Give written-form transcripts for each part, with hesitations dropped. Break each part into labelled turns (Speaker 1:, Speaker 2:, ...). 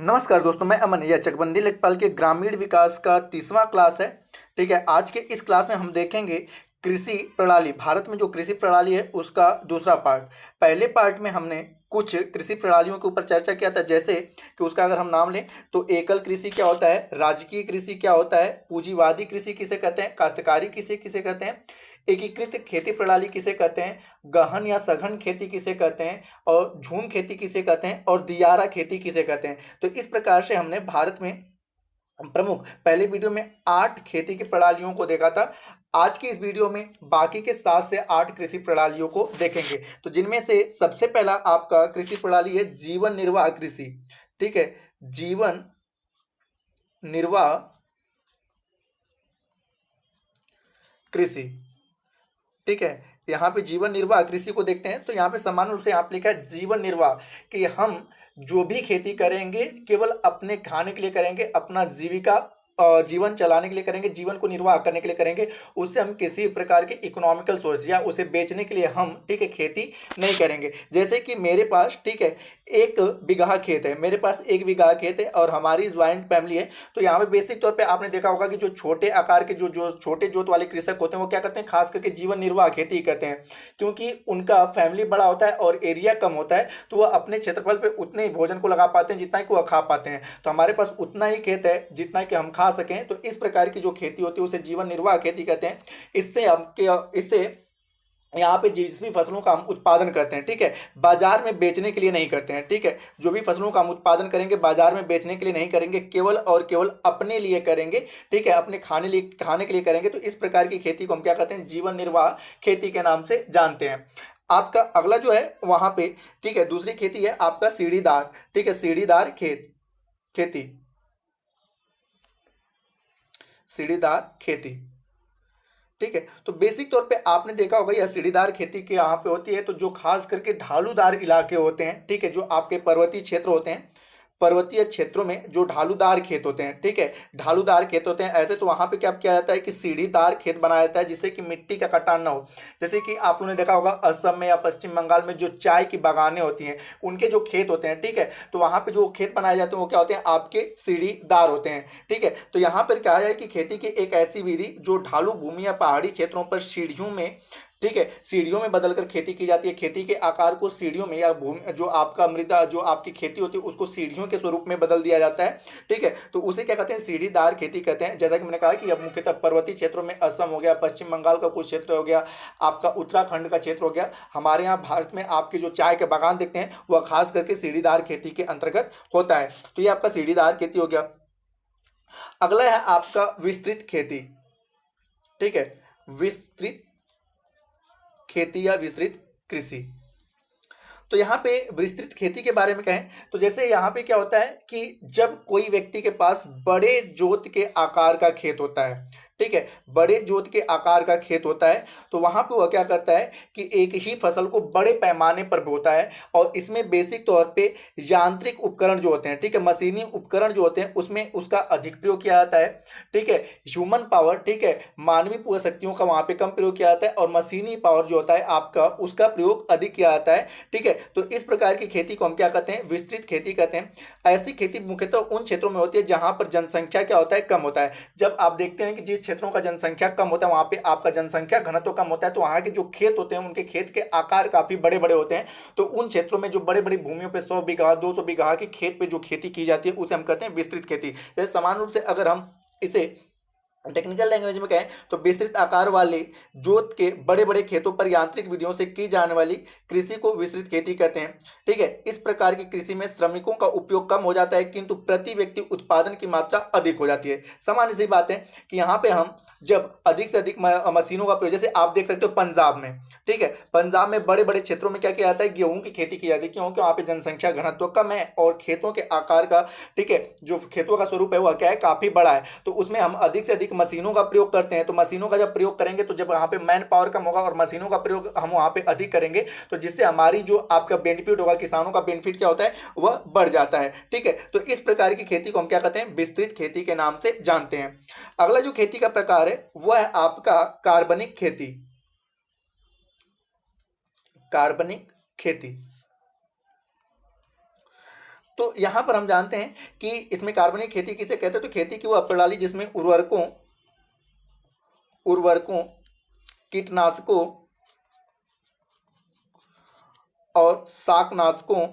Speaker 1: नमस्कार दोस्तों, मैं अमन। यह चकबंदी लेखपाल के ग्रामीण विकास का 30वां क्लास है। ठीक है, आज के इस क्लास में हम देखेंगे कृषि प्रणाली। भारत में जो कृषि प्रणाली है उसका दूसरा पार्ट। पहले पार्ट में हमने कुछ कृषि प्रणालियों के ऊपर चर्चा किया था, जैसे कि उसका अगर हम नाम लें तो एकल कृषि क्या होता है, राजकीय कृषि क्या होता है, पूंजीवादी कृषि किसे कहते हैं, काश्तकारी कृषि किसे कहते हैं, एकीकृत खेती प्रणाली किसे कहते हैं, गहन या सघन खेती किसे कहते हैं, और झूम खेती किसे कहते हैं, और दियारा खेती किसे कहते हैं। तो इस प्रकार से हमने भारत में प्रमुख पहले वीडियो में 8 खेती की प्रणालियों को देखा था। आज की इस वीडियो में बाकी के 7 से 8 कृषि प्रणालियों को देखेंगे। तो जिनमें से सबसे पहला आपका कृषि प्रणाली है जीवन निर्वाह कृषि। ठीक है, जीवन निर्वाह कृषि। ठीक है, यहाँ पे जीवन निर्वाह कृषि को देखते हैं तो यहाँ पे सामान्य रूप से यहाँ पे लिखा है जीवन निर्वाह, कि हम जो भी खेती करेंगे केवल अपने खाने के लिए करेंगे, अपना जीविका जीवन चलाने के लिए करेंगे, जीवन को निर्वाह करने के लिए करेंगे। उससे हम किसी प्रकार के इकोनॉमिकल सोर्स या उसे बेचने के लिए हम, ठीक है, खेती नहीं करेंगे। जैसे कि मेरे पास, ठीक है, 1 बीघा खेत है, मेरे पास 1 बीघा खेत है और हमारी ज्वाइंट फैमिली है। तो यहाँ पे बेसिक तौर पे आपने देखा होगा कि जो छोटे आकार के जो जो छोटे जोत वाले कृषक होते हैं वो क्या करते हैं, खास करके जीवन निर्वाह खेती करते हैं, क्योंकि उनका फैमिली बड़ा होता है और एरिया कम होता है, तो वह अपने क्षेत्रफल पे उतने ही भोजन को लगा पाते हैं जितना ही को वह खा पाते हैं। तो हमारे पास उतना ही खेत है जितना कि हम खा सकें। तो इस प्रकार की जो खेती होती है उसे जीवन निर्वाह खेती कहते हैं। इससे यहाँ पे जिस भी फसलों का हम उत्पादन करते हैं, ठीक है, बाजार में बेचने के लिए नहीं करते हैं। ठीक है, जो भी फसलों का हम उत्पादन करेंगे बाजार में बेचने के लिए नहीं करेंगे, केवल और केवल अपने लिए करेंगे। ठीक है, अपने खाने के लिए करेंगे। तो इस प्रकार की खेती को हम क्या कहते हैं, जीवन निर्वाह खेती के नाम से जानते हैं। आपका अगला जो है वहां पे, ठीक है, दूसरी खेती है आपका सीढ़ीदार। ठीक है, सीढ़ीदार खेती, सीढ़ीदार खेती। ठीक है, तो बेसिक तौर पे आपने देखा होगा यह सीढ़ीदार खेती के यहाँ पे होती है, तो जो खास करके ढालूदार इलाके होते हैं, ठीक है, जो आपके पर्वतीय क्षेत्र होते हैं, पर्वतीय क्षेत्रों में जो ढालूदार खेत होते हैं, ठीक है, ढालूदार खेत होते हैं ऐसे, तो वहां पे क्या किया जाता है कि सीढ़ीदार खेत बनाया जाता है जिससे कि मिट्टी का कटान ना हो। जैसे कि आप लोगों ने देखा होगा असम में या पश्चिम बंगाल में जो चाय की बागानें होती हैं, उनके जो खेत होते हैं, ठीक है, तो वहां पे जो खेत बनाए जाते हैं वो क्या होते हैं, आपके सीढ़ीदार होते हैं। ठीक है, तो यहाँ पर क्या है कि खेती की एक ऐसी विधि जो ढालू भूमि या पहाड़ी क्षेत्रों पर सीढ़ियों में, ठीक है, सीढ़ियों में बदलकर खेती की जाती है। खेती के आकार को सीढ़ियों में, या भूमि जो आपका मृदा जो आपकी खेती होती है उसको सीढ़ियों के स्वरूप में बदल दिया जाता है। ठीक है, तो उसे क्या कहते हैं, सीढ़ीदार खेती कहते हैं। जैसा कि मैंने कहा कि अब मुख्यतः पर्वतीय क्षेत्रों में असम हो गया, पश्चिम बंगाल का कुछ क्षेत्र हो गया, आपका उत्तराखंड का क्षेत्र हो गया, हमारे यहाँ भारत में आपके जो चाय के बागान देखते हैं वह खास करके सीढ़ीदार खेती के अंतर्गत होता है। तो ये आपका सीढ़ीदार खेती हो गया। अगला है आपका विस्तृत खेती। ठीक है, विस्तृत खेती या विस्तृत कृषि। तो यहाँ पे विस्तृत खेती के बारे में कहें तो जैसे यहाँ पे क्या होता है कि जब कोई व्यक्ति के पास बड़े जोत के आकार का खेत होता है, ठीक है, बड़े जोत के आकार का खेत होता है, तो वहां पे वह क्या करता है कि एक ही फसल को बड़े पैमाने पर बोता है। और इसमें बेसिक तौर पे यांत्रिक उपकरण जो होते हैं, ठीक है, मशीनी उपकरण जो होते हैं उसमें उसका अधिक प्रयोग किया जाता है। ठीक है, ह्यूमन पावर, ठीक है, मानवीय शक्तियों का वहां पे कम प्रयोग किया जाता है, और मशीनी पावर जो होता है आपका उसका प्रयोग अधिक किया जाता है। ठीक है, तो इस प्रकार की खेती को हम क्या कहते हैं, विस्तृत खेती कहते हैं। ऐसी खेती मुख्यतः उन क्षेत्रों में होती है जहां पर जनसंख्या क्या होता है, कम होता है। जब आप देखते हैं कि जिस क्षेत्रों का जनसंख्या कम होता है वहां पे आपका जनसंख्या घनत्व कम होता है, तो वहां के जो खेत होते हैं उनके खेत के आकार काफी बड़े बड़े होते हैं। तो उन क्षेत्रों में जो बड़े बड़ी भूमियों पे 100 बीघा 200 बीघा के खेत पे जो खेती की जाती है उसे हम कहते हैं विस्तृत खेती। जैसे समान रूप से अगर हम इसे टेक्निकल लैंग्वेज में कहें तो विस्तृत आकार वाले जोत के बड़े बड़े खेतों पर यांत्रिक विधियों से की जाने वाली कृषि को विस्तृत खेती कहते हैं। ठीक है, इस प्रकार की कृषि में श्रमिकों का उपयोग कम हो जाता है किंतु प्रति व्यक्ति उत्पादन की मात्रा अधिक हो जाती है। सामान्य सी बात है कि यहाँ पे हम जब अधिक से अधिक मशीनों का प्रयोग, जैसे आप देख सकते हो पंजाब में, ठीक है, पंजाब में बड़े बड़े क्षेत्रों में क्या किया जाता है, गेहूं की खेती की जाती है, क्योंकि वहाँ पे जनसंख्या घनत्व कम है और खेतों के आकार का, ठीक है, जो खेतों का स्वरूप है वह क्या है, काफी बड़ा है। तो उसमें हम अधिक से अधिक मशीनों का प्रयोग करते हैं। तो मशीनों का जब प्रयोग करेंगे तो जब वहां पे मैन पावर कम होगा और मशीनों का प्रयोग हम वहां पे अधिक करेंगे, तो जिससे हमारी जो आपका बेनिफिट होगा, किसानों का बेनिफिट क्या होता है, वह बढ़ जाता है। ठीक है, तो इस प्रकार की खेती को हम क्या कहते हैं, विस्तृत खेती के नाम से जानते हैं। अगला जो खेती का प्रकार है वह है आपका कार्बनिक खेती। कार्बनिक खेती, तो यहाँ पर हम जानते हैं कि इसमें कार्बनिक खेती किसे कहते हैं, तो खेती की वह प्रणाली जिसमें उर्वरकों कीटनाशकों और शाकनाशकों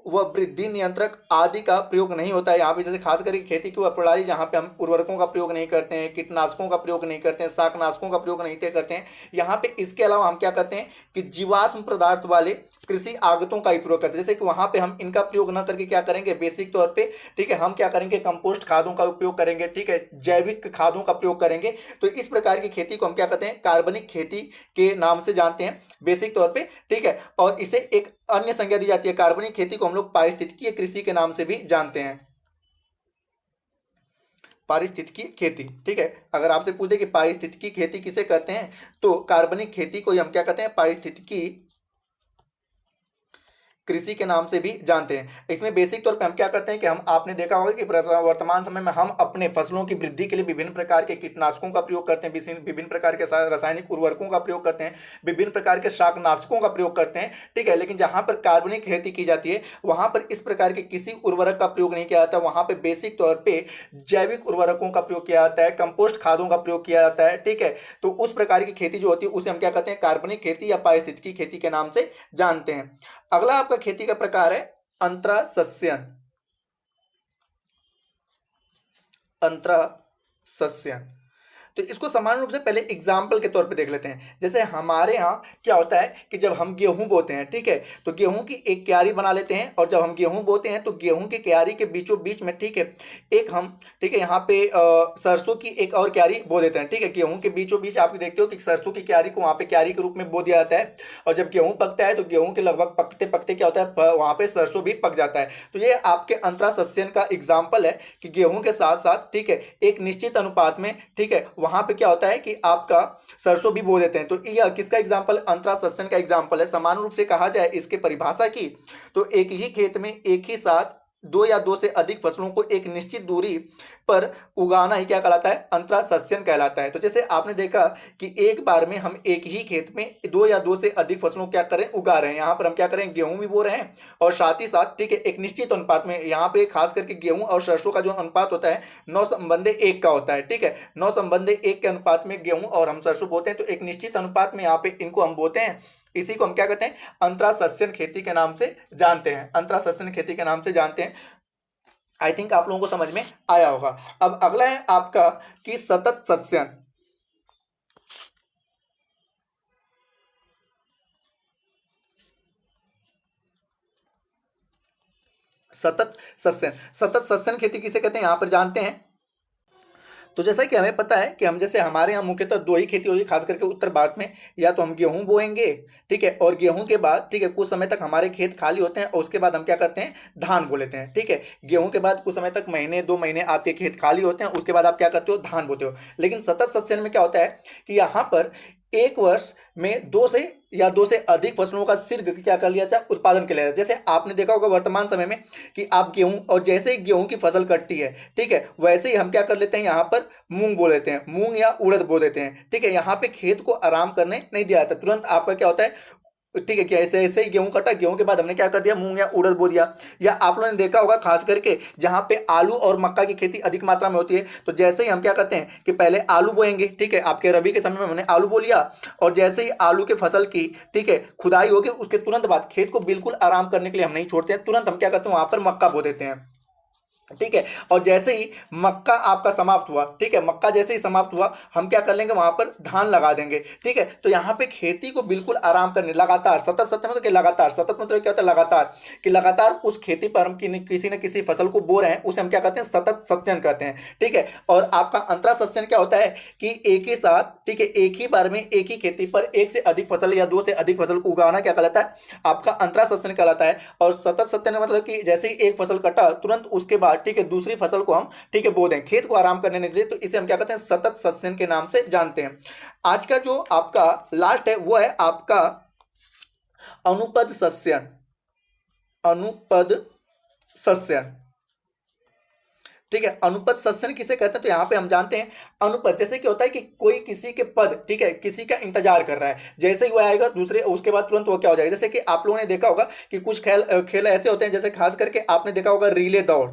Speaker 1: व वृद्धि नियंत्रक आदि का प्रयोग नहीं होता है। यहाँ पे जैसे खास करके खेती की वह प्रणाली जहाँ पे हम उर्वरकों का प्रयोग नहीं करते हैं, कीटनाशकों का प्रयोग नहीं करते हैं, शाकनाशकों का प्रयोग नहीं करते हैं। यहाँ पे इसके अलावा हम क्या करते हैं कि जीवाश्म पदार्थ वाले कृषि आगतों का ही प्रयोग करते हैं। जैसे कि वहाँ पे हम इनका प्रयोग न करके क्या करेंगे, बेसिक तौर पे ठीक है हम क्या करेंगे, कंपोस्ट खादों का उपयोग करेंगे, ठीक है जैविक खादों का प्रयोग करेंगे। तो इस प्रकार की खेती को हम क्या कहते हैं, कार्बनिक खेती के नाम से जानते हैं बेसिक तौर पे, ठीक है। और इसे एक अन्य संज्ञा दी जाती है, कार्बनिक खेती को हम लोग पारिस्थितिकीय कृषि के नाम से भी जानते हैं, पारिस्थितिकी खेती, ठीक है। अगर आपसे पूछे कि पारिस्थितिकी खेती किसे कहते हैं, तो कार्बनिक खेती को हम क्या कहते हैं, पारिस्थितिकी कृषि के नाम से भी जानते हैं। इसमें बेसिक तौर पे हम क्या करते हैं कि हम आपने देखा होगा कि वर्तमान समय में हम अपने फसलों की वृद्धि के लिए विभिन्न प्रकार के कीटनाशकों का प्रयोग करते हैं, विभिन्न प्रकार के रासायनिक उर्वरकों का प्रयोग करते हैं, विभिन्न प्रकार के शाकनाशकों का प्रयोग करते हैं, ठीक है। लेकिन जहां पर कार्बनिक खेती की जाती है वहां पर इस प्रकार के किसी उर्वरक का प्रयोग नहीं किया जाता। वहां पर बेसिक तौर पर जैविक उर्वरकों का प्रयोग किया जाता है, कंपोस्ट खादों का प्रयोग किया जाता है, ठीक है। तो उस प्रकार की खेती जो होती है उसे हम क्या कहते हैं, कार्बनिक खेती या पारिस्थितिकी खेती के नाम से जानते हैं। अगला आपका खेती का प्रकार है अंतरासस्यन। अंतरासस्यन, तो इसको सामान्य रूप से पहले एग्जाम्पल के तौर पे देख लेते हैं। जैसे हमारे यहाँ क्या होता है कि जब हम गेहूं बोते हैं, ठीक है, तो गेहूं की एक क्यारी बना लेते हैं, और जब हम गेहूं बोते हैं तो गेहूं के क्यारी के बीचों बीच में, ठीक है, एक हम, ठीक है, यहाँ पे सरसों की एक और क्यारी बो देते हैं, ठीक है। गेहूं के बीचों बीच आप देखते हो कि सरसों की क्यारी को वहाँ पे क्यारी के रूप में बो दिया जाता है, और जब गेहूं पकता है तो गेहूं के लगभग पकते पकते क्या होता है, वहाँ पे सरसों भी पक जाता है। तो ये आपके अंतरासस्यन का एग्जाम्पल है कि गेहूं के साथ साथ, ठीक है, एक निश्चित अनुपात में, ठीक है, वहां पे क्या होता है कि आपका सरसों भी बो देते हैं। तो यह किसका एग्जाम्पल, अंतरासस्यन का एग्जाम्पल है। सामान्य रूप से कहा जाए इसके परिभाषा की, तो एक ही खेत में एक ही साथ दो या दो से अधिक फसलों को एक निश्चित दूरी पर उगाना ही क्या कहलाता है, अंतरासस्यन कहलाता है। तो जैसे आपने देखा कि एक बार में हम एक ही खेत में दो या दो से अधिक फसलों क्या करें, उगा रहे हैं। यहाँ पर हम क्या करें, गेहूं भी बो रहे हैं, और साथ ही साथ, ठीक है, एक निश्चित अनुपात में, यहाँ पे खास करके गेहूं और सरसों का जो अनुपात होता है 9:1 का होता है, ठीक है। 9:1 के अनुपात में गेहूं और हम सरसों बोते हैं, तो एक निश्चित अनुपात में यहाँ पे इनको हम बोते हैं। इसी को हम क्या कहते हैं, अंतरासस्यन खेती के नाम से जानते हैं, अंतरासस्यन खेती के नाम से जानते हैं। आई थिंक आप लोगों को समझ में आया होगा। अब अगला है आपका कि सतत सस्यन। सतत सस्यन खेती किसे कहते हैं, यहां पर जानते हैं। तो जैसा कि हमें पता है कि हम जैसे हमारे यहाँ मुख्यतः दो ही खेती होगी, खास करके उत्तर भारत में, या तो हम गेहूं बोएंगे, ठीक है, और गेहूं के बाद, ठीक है, कुछ समय तक हमारे खेत खाली होते हैं, और उसके बाद हम क्या करते हैं, धान बो लेते हैं, ठीक है। गेहूं के बाद कुछ समय तक, महीने 2 महीने आपके खेत खाली होते हैं, उसके बाद आप क्या करते हो, धान बोते हो। लेकिन सतत सस्यन में क्या होता है कि यहाँ पर एक वर्ष में दो से अधिक फसलों का शीघ्र क्या कर लिया जाए, उत्पादन कर लिया जाए। जैसे आपने देखा होगा वर्तमान समय में कि आप गेहूं, और जैसे ही गेहूं की फसल कटती है, ठीक है, वैसे ही हम क्या कर लेते हैं, यहाँ पर मूंग बो लेते हैं, मूंग या उड़द बो देते हैं, ठीक है। यहाँ पे खेत को आराम करने नहीं दिया जाता, तुरंत आपका क्या होता है, ठीक है, क्या ऐसे ऐसे ही गेहूं कटा, गेहूं के बाद हमने क्या कर दिया, मूंग या उड़द बो दिया। या आप लोगों ने देखा होगा खास करके जहां पे आलू और मक्का की खेती अधिक मात्रा में होती है, तो जैसे ही हम क्या करते हैं कि पहले आलू बोएंगे, ठीक है, आपके रबी के समय में हमने आलू बो लिया, और जैसे ही आलू के फसल की, ठीक है, खुदाई होगी, उसके तुरंत बाद खेत को बिल्कुल आराम करने के लिए हम नहीं छोड़ते हैं, तुरंत हम क्या करते हैं, वहां पर मक्का बो देते हैं, ठीक है। और जैसे ही मक्का आपका समाप्त हुआ, ठीक है, मक्का जैसे ही समाप्त हुआ, हम क्या कर लेंगे, वहां पर धान लगा देंगे, ठीक है। तो यहाँ पे खेती को बिल्कुल आराम करने, लगातार, सतत सतत मतलब कि लगातार, सतत मतलब क्या होता है, लगातार, कि लगातार उस खेती पर हम किसी न किसी फसल को बो रहे हैं, उसे हम क्या कहते हैं, सतत सस्यन कहते हैं, ठीक है। और आपका अंतरासस्यन क्या होता है कि एक ही साथ, ठीक है, एक ही बार में एक ही खेती पर एक से अधिक फसल या दो से अधिक फसल को उगाना क्या कहलाता है, आपका अंतरासस्यन कहलाता है। और सतत सस्यन मतलब कि जैसे ही एक फसल कटा, तुरंत उसके बाद, ठीक है, दूसरी फसल को हम, ठीक है, बो दें, खेत को आराम करने नहीं देते, तो इसे हम क्या कहते हैं, सतत सस्यन के नाम से जानते हैं। आज का जो आपका लास्ट है वो है आपका अनुपद सस्यन। अनुपद सस्यन, ठीक है। अनुपद सस्यन किसे कहते हैं, तो यहाँ पे हम जानते हैं अनुपद जैसे कि होता है कि कोई किसी के पद, ठीक है, किसी का इंतजार कर रहा है, जैसे ही वो आएगा दूसरे उसके बाद तुरंत वो क्या हो जाएगा। जैसे कि आप लोगों ने देखा होगा कि कुछ खेल खेल ऐसे होते हैं, जैसे खास करके आपने देखा होगा रिले दौड़,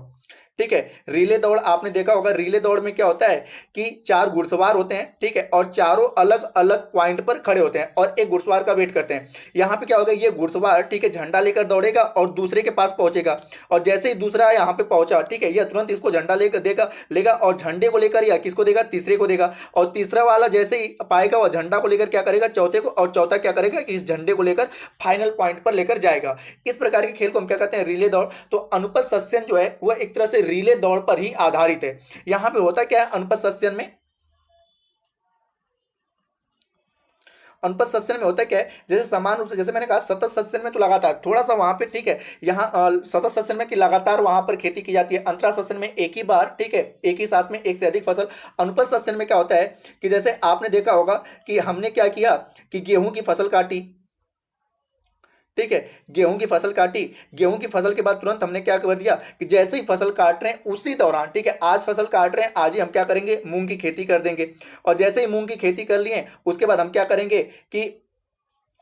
Speaker 1: ठीक है। रिले दौड़ आपने देखा होगा, रिले दौड़ में क्या होता है कि 4 घुड़सवार होते हैं, ठीक है, और चारों अलग अलग पॉइंट पर खड़े होते हैं और एक घुड़सवार का वेट करते हैं। यहाँ पे क्या होगा, ये घुड़सवार, ठीक है, झंडा लेकर दौड़ेगा और दूसरे के पास पहुंचेगा, और जैसे ही दूसरा यहाँ पे पहुंचा, ठीक है, यह तुरंत इसको झंडा लेकर देगा लेगा और झंडे को लेकर या किसको देगा, तीसरे को देगा, और तीसरा वाला जैसे ही पाएगा वह झंडा को लेकर क्या करेगा, चौथे को, और चौथा क्या करेगा कि इस झंडे को लेकर फाइनल पॉइंट पर लेकर जाएगा। इस प्रकार के खेल को हम क्या कहते हैं, रिले दौड़। तो अनुपद सस्यन जो है वह एक तरह से रिले दौड़ पर ही आधारित है। यहां पे होता क्या है अनुपद सस्यन में, अनुपद सस्यन में होता क्या है, जैसे समान रूप से, जैसे मैंने कहा सतत सस्यन में तो लगातार थोड़ा सा वहां पे, ठीक है, यहाँ सतत सस्यन में कि लगातार वहां पर खेती की जाती है, अंतरा सस्यन में एक ही बार, ठीक है, एक ही साथ में एक से अधिक फसल। अनुपद सस्यन में क्या होता है कि जैसे आपने देखा होगा कि हमने क्या किया कि गेहूं की फसल काटी, ठीक है, गेहूं की फसल काटी, गेहूं की फसल के बाद तुरंत हमने क्या कर दिया कि जैसे ही फसल काट रहे हैं उसी दौरान, ठीक है, आज फसल काट रहे हैं, आज ही हम क्या करेंगे, मूंग की खेती कर देंगे, और जैसे ही मूंग की खेती कर लिए उसके बाद हम क्या करेंगे कि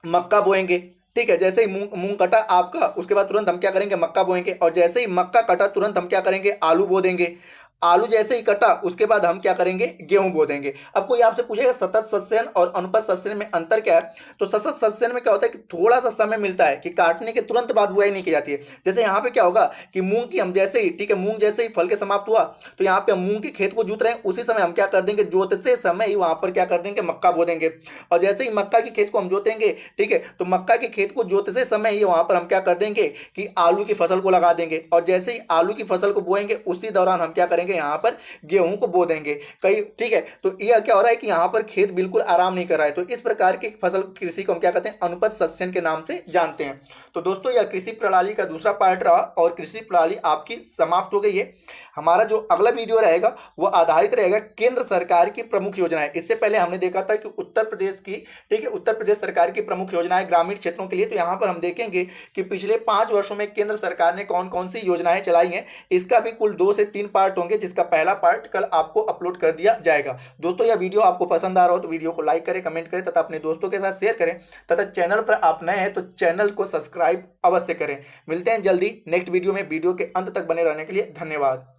Speaker 1: मक्का बोएंगे, ठीक है, जैसे ही मूंग मूंग कटा आपका उसके बाद तुरंत हम क्या करेंगे, मक्का बोएंगे, और जैसे ही मक्का कटा तुरंत हम क्या करेंगे, आलू बो देंगे, आलू जैसे ही कटा उसके बाद हम क्या करेंगे, गेहूं बो देंगे। अब कोई आपसे पूछेगा सतत सस्यन और अनुपद सस्यन में अंतर क्या है, तो सतत सस्यन में क्या होता है कि थोड़ा सा समय मिलता है कि काटने के तुरंत बाद बुआई नहीं की जाती है। जैसे यहाँ पे क्या होगा कि मूंग की हम जैसे ही, ठीक है, मूंग जैसे ही फल के समाप्त हुआ तो यहाँ पे हम मूंग के खेत को जोत रहे हैं, उसी समय हम क्या कर देंगे, जोतते समय ही वहां पर क्या कर देंगे, मक्का बो देंगे, और जैसे ही मक्का के खेत को हम जोतेंगे, ठीक है, तो मक्का के खेत को जोतते समय ही वहां पर हम क्या कर देंगे कि आलू की फसल को लगा देंगे, और जैसे ही आलू की फसल को बोएंगे उसी दौरान हम क्या करेंगे, यहाँ पर गेहूं को बो देंगे कई, ठीक है। तो यह क्या हो रहा है कि यहाँ पर खेत बिल्कुल आराम नहीं कर रहा है। तो इस प्रकार की फसल कृषि को हम क्या कहते हैं, अनुपद सस्यन के नाम से जानते हैं। तो दोस्तों यह कृषि प्रणाली का दूसरा पार्ट रहा और कृषि प्रणाली आपकी समाप्त हो गई है। हमारा जो अगला वीडियो रहेगा वो आधारित रहेगा केंद्र सरकार की प्रमुख योजनाएं। इससे पहले हमने देखा था कि उत्तर प्रदेश की, ठीक है, उत्तर प्रदेश सरकार की प्रमुख योजनाएं ग्रामीण क्षेत्रों के लिए। तो यहाँ पर हम देखेंगे कि पिछले 5 वर्षों में केंद्र सरकार ने कौन कौन सी योजनाएं चलाई हैं। इसका भी कुल 2 से 3 पार्ट होंगे, जिसका पहला पार्ट कल आपको अपलोड कर दिया जाएगा। दोस्तों यह वीडियो आपको पसंद आ रहा हो तो वीडियो को लाइक करें, कमेंट करें तथा अपने दोस्तों के साथ शेयर करें, तथा चैनल पर आप नए हैं तो चैनल को सब्सक्राइब अवश्य करें। मिलते हैं जल्दी नेक्स्ट वीडियो में। वीडियो के अंत तक बने रहने के लिए धन्यवाद।